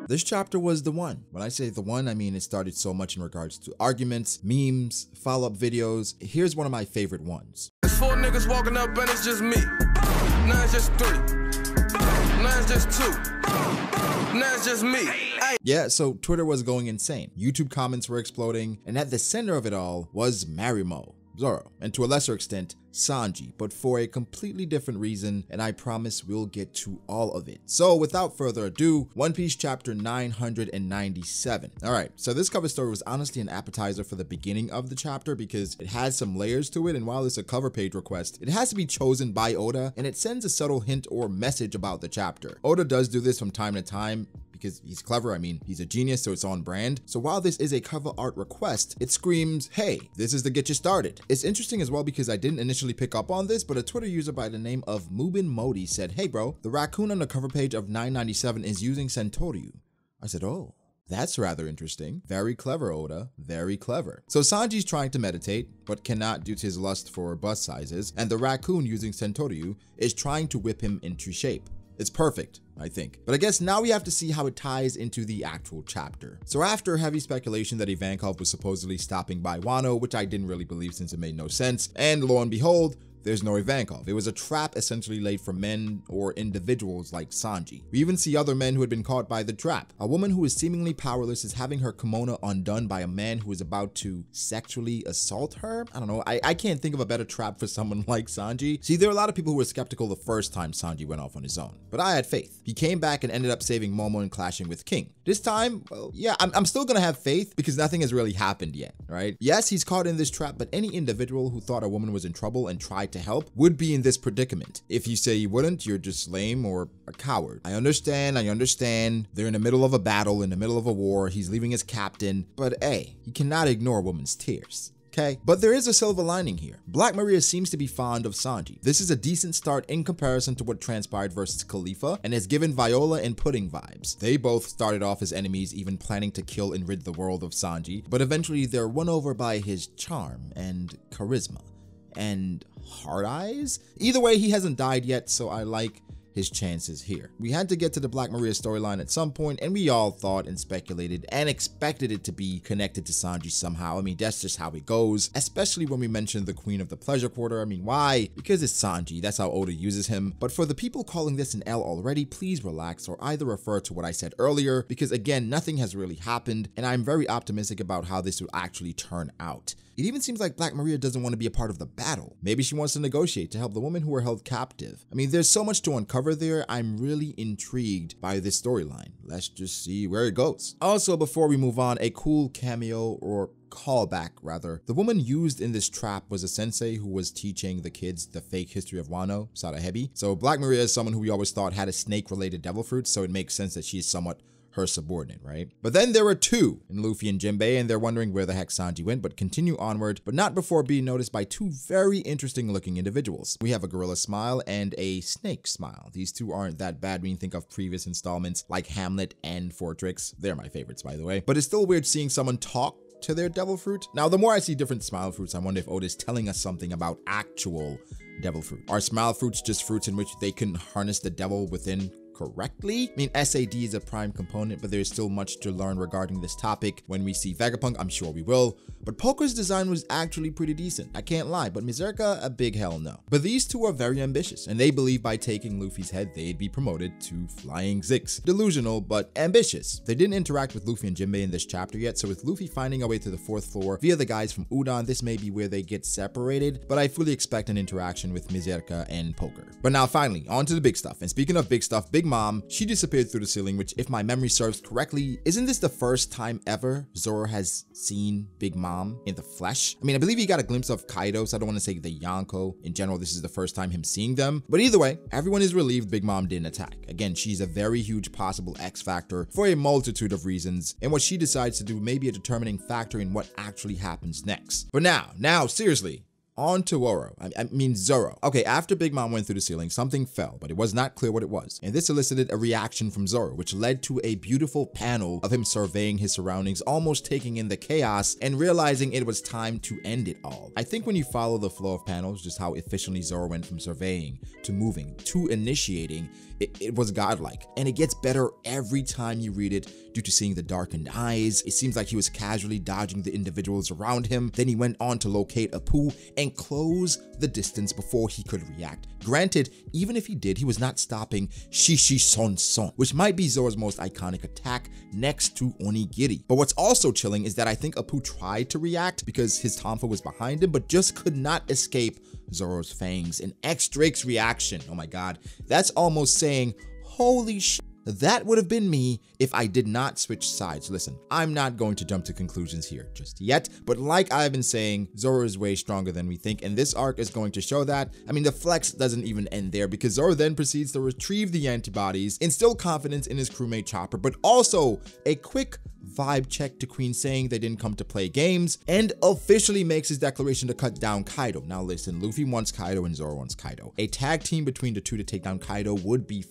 This chapter was the one. When I say the one, I mean it started so much in regards to arguments, memes, follow-up videos. Here's one of my favorite ones. It's 4 niggas walking up and it's just me. Now it's just 3. Now it's just 2. Now it's just me. Ay. Yeah, so Twitter was going insane. YouTube comments were exploding, and at the center of it all was Marimo, Zoro, and to a lesser extent, Sanji, but for a completely different reason, and I promise we'll get to all of it. So without further ado, One Piece chapter 997. Alright, so this cover story was honestly an appetizer for the beginning of the chapter because it has some layers to it, and while it's a cover page request, it has to be chosen by Oda, and it sends a subtle hint or message about the chapter. Oda does do this from time to time, because he's clever. I mean, he's a genius, so it's on brand. So while this is a cover art request, it screams, hey, this is to get you started. It's interesting as well because I didn't initially pick up on this, but a Twitter user by the name of Mubin Modi said, hey bro, the raccoon on the cover page of 997 is using Sentoryu. I said, oh, that's rather interesting. Very clever, Oda. Very clever. So Sanji's trying to meditate, but cannot due to his lust for bust sizes, and the raccoon using Sentoryu is trying to whip him into shape. It's perfect, I think. But I guess now we have to see how it ties into the actual chapter. So after heavy speculation that Ivankov was supposedly stopping by Wano, which I didn't really believe since it made no sense, and lo and behold, there's no Ivankov. It was a trap essentially laid for men or individuals like Sanji. We even see other men who had been caught by the trap. A woman who is seemingly powerless is having her kimono undone by a man who is about to sexually assault her. I don't know. I can't think of a better trap for someone like Sanji. See, there are a lot of people who were skeptical the first time Sanji went off on his own, but I had faith. He came back and ended up saving Momo and clashing with King. This time, well, yeah, I'm still gonna have faith because nothing has really happened yet, right? Yes, he's caught in this trap, but any individual who thought a woman was in trouble and tried to help would be in this predicament. If you say you wouldn't, you're just lame or a coward. I understand. They're in the middle of a battle, in the middle of a war. He's leaving his captain, but hey, you cannot ignore a woman's tears. Okay, but there is a silver lining here. Black Maria seems to be fond of Sanji. This is a decent start in comparison to what transpired versus Khalifa and has given Viola and Pudding vibes. They both started off as enemies, even planning to kill and rid the world of Sanji, but eventually they're won over by his charm and charisma and hard eyes. Either way, he hasn't died yet, so I like his chances here. We had to get to the Black Maria storyline at some point, and we all thought and speculated and expected it to be connected to Sanji somehow. I mean, that's just how it goes, especially when we mentioned the Queen of the Pleasure Quarter. I mean, why? Because it's Sanji. That's how Oda uses him. But for the people calling this an L already, please relax or either refer to what I said earlier, because again, nothing has really happened, and I'm very optimistic about how this will actually turn out. It even seems like Black Maria doesn't want to be a part of the battle. Maybe she wants to negotiate to help the women who are held captive. I mean, there's so much to uncover there. I'm really intrigued by this storyline. Let's just see where it goes. Also, before we move on, a cool cameo or callback rather. The woman used in this trap was a sensei who was teaching the kids the fake history of Wano, Sarahebi. So Black Maria is someone who we always thought had a snake-related devil fruit, so it makes sense that she's somewhat her subordinate, right? But then there were two in Luffy and Jinbei, and they're wondering where the heck Sanji went, but continue onward, but not before being noticed by two very interesting looking individuals. We have a gorilla smile and a snake smile. These two aren't that bad when you think of previous installments like Hamlet and Fortrix. They're my favorites, by the way. But it's still weird seeing someone talk to their devil fruit. Now, the more I see different smile fruits, I wonder if Oda is telling us something about actual devil fruit. Are smile fruits just fruits in which they can harness the devil within correctly? I mean, SAD is a prime component, but there's still much to learn regarding this topic. When we see Vegapunk, I'm sure we will. But Poker's design was actually pretty decent, I can't lie, but Mizerka, a big hell no. But these two are very ambitious, and they believe by taking Luffy's head, they'd be promoted to Flying Zix. Delusional, but ambitious. They didn't interact with Luffy and Jinbei in this chapter yet, so with Luffy finding a way to the 4th floor via the guys from Udon, this may be where they get separated, but I fully expect an interaction with Mizerka and Poker. But now finally, on to the big stuff. And speaking of big stuff, Big Mom, she disappeared through the ceiling, which if my memory serves correctly, isn't this the first time ever Zoro has seen Big Mom in the flesh? I mean, I believe he got a glimpse of Kaido, so I don't want to say the Yonko. In general, this is the first time him seeing them. But either way, everyone is relieved Big Mom didn't attack. Again, she's a very huge possible X factor for a multitude of reasons, and what she decides to do may be a determining factor in what actually happens next. But now, seriously, On to Zoro. Okay, after Big Mom went through the ceiling, something fell, but it was not clear what it was. And this elicited a reaction from Zoro, which led to a beautiful panel of him surveying his surroundings, almost taking in the chaos and realizing it was time to end it all. I think when you follow the flow of panels, just how efficiently Zoro went from surveying to moving to initiating, it was godlike. And it gets better every time you read it due to seeing the darkened eyes. It seems like he was casually dodging the individuals around him. Then he went on to locate Apoo and close the distance before he could react. Granted, even if he did, he was not stopping Shishi Son Son, which might be Zoro's most iconic attack next to Onigiri. But what's also chilling is that I think Apoo tried to react because his Tonfa was behind him, but just could not escape Zoro's fangs. And X Drake's reaction, oh my god, that's almost saying, holy shit. That would have been me if I did not switch sides. Listen, I'm not going to jump to conclusions here just yet, but like I've been saying, Zoro is way stronger than we think, and this arc is going to show that. I mean, the flex doesn't even end there, because Zoro then proceeds to retrieve the antibodies, instill confidence in his crewmate Chopper, but also a quick vibe check to Queen saying they didn't come to play games, and officially makes his declaration to cut down Kaido. Now listen, Luffy wants Kaido and Zoro wants Kaido. A tag team between the two to take down Kaido would be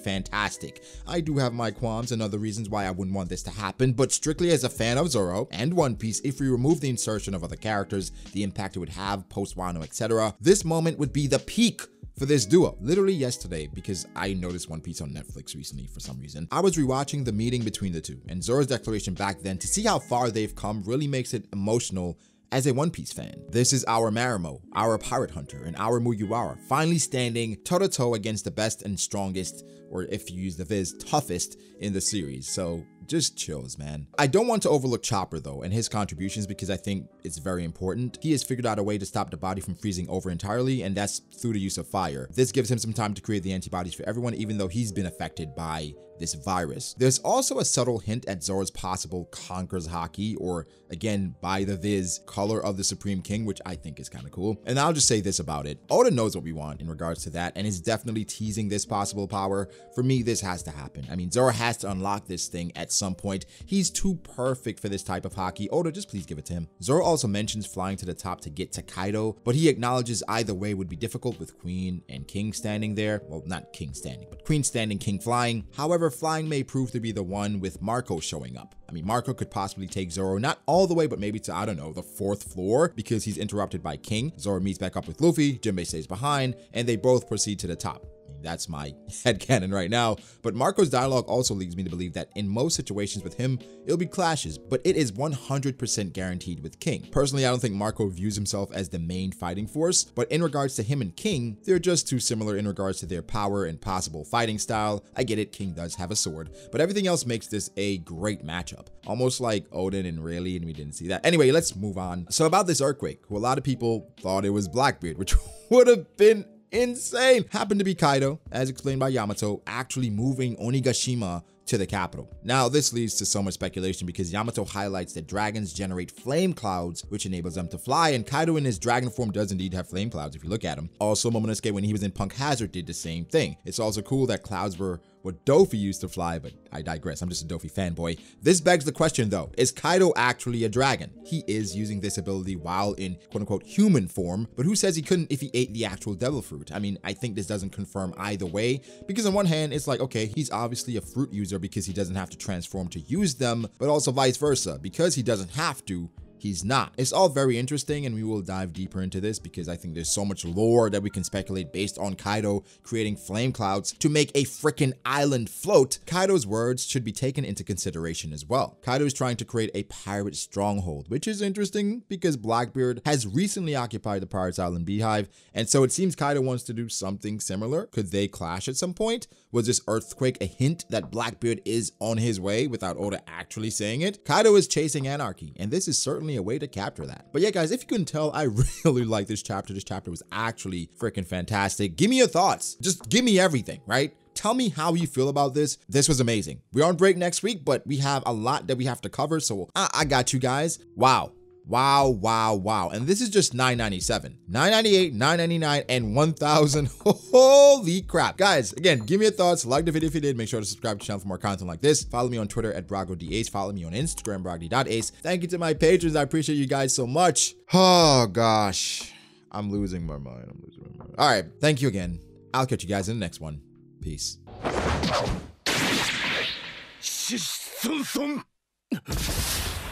fantastic. I do have my qualms and other reasons why I wouldn't want this to happen, but strictly as a fan of Zoro and One Piece, if we remove the insertion of other characters, the impact it would have post Wano, etc., this moment would be the peak for this duo. Literally yesterday, because I noticed One Piece on Netflix recently for some reason, I was rewatching the meeting between the two, and Zoro's declaration back then, to see how far they've come, really makes it emotional as a One Piece fan. This is our Marimo, our Pirate Hunter, and our Mugiwara finally standing toe-to-toe against the best and strongest, or if you use the Viz, toughest in the series. So just chills, man. I don't want to overlook Chopper though, and his contributions, because I think it's very important. He has figured out a way to stop the body from freezing over entirely, and that's through the use of fire. This gives him some time to create the antibodies for everyone, even though he's been affected by this virus. There's also a subtle hint at Zoro's possible Conqueror's Haki, or again, by the Viz, Color of the Supreme King, which I think is kind of cool. And I'll just say this about it. Oda knows what we want in regards to that, and is definitely teasing this possible power. For me, this has to happen. I mean, Zoro has to unlock this thing at some point. He's too perfect for this type of Haki. Oda, just please give it to him. Zoro also mentions flying to the top to get to Kaido, but he acknowledges either way would be difficult with Queen and King standing there. Well, not King standing, but Queen standing, King flying. However, flying may prove to be the one with Marco showing up. I mean, Marco could possibly take Zoro not all the way, but maybe to, I don't know, the 4th floor, because he's interrupted by King. Zoro meets back up with Luffy, Jinbei stays behind, and they both proceed to the top. That's my headcanon right now, but Marco's dialogue also leads me to believe that in most situations with him, it'll be clashes, but it is 100% guaranteed with King. Personally, I don't think Marco views himself as the main fighting force, but in regards to him and King, they're just too similar in regards to their power and possible fighting style. I get it, King does have a sword, but everything else makes this a great matchup. Almost like Odin and Rayleigh, and we didn't see that. Anyway, let's move on. So about this earthquake, who a lot of people thought it was Blackbeard, which would have been insane. Happened to be Kaido, as explained by Yamato, actually moving Onigashima to the capital. Now, this leads to so much speculation because Yamato highlights that dragons generate flame clouds, which enables them to fly, and Kaido in his dragon form does indeed have flame clouds if you look at him. Also, Momonosuke, when he was in Punk Hazard, did the same thing. It's also cool that clouds were what Dofi used to fly, but I digress. I'm just a Dofi fanboy. This begs the question though, is Kaido actually a dragon? He is using this ability while in quote-unquote human form, but who says he couldn't if he ate the actual devil fruit? I mean, I think this doesn't confirm either way, because on one hand, it's like, okay, he's obviously a fruit user because he doesn't have to transform to use them, but also vice versa, because he doesn't have to, he's not. It's all very interesting, and we will dive deeper into this because I think there's so much lore that we can speculate based on Kaido creating flame clouds to make a freaking island float. Kaido's words should be taken into consideration as well. Kaido is trying to create a pirate stronghold, which is interesting because Blackbeard has recently occupied the Pirates Island Beehive, and so it seems Kaido wants to do something similar. Could they clash at some point? Was this earthquake a hint that Blackbeard is on his way without Oda actually saying it? Kaido is chasing anarchy, and this is certainly a way to capture that. But yeah, guys, if you couldn't tell, I really like this chapter. This chapter was actually freaking fantastic. Give me your thoughts. Just give me everything, right? Tell me how you feel about this. This was amazing. We're on break next week, but we have a lot that we have to cover, so I got you guys. Wow. Wow, wow, wow. And this is just $9.97, $9.98, $9.99, and $1,000. Holy crap. Guys, again, give me your thoughts. Like the video if you did. Make sure to subscribe to the channel for more content like this. Follow me on Twitter at BroggoDAce. Follow me on Instagram, brogdy.ace. Thank you to my patrons. I appreciate you guys so much. Oh, gosh. I'm losing my mind. All right. Thank you again. I'll catch you guys in the next one. Peace.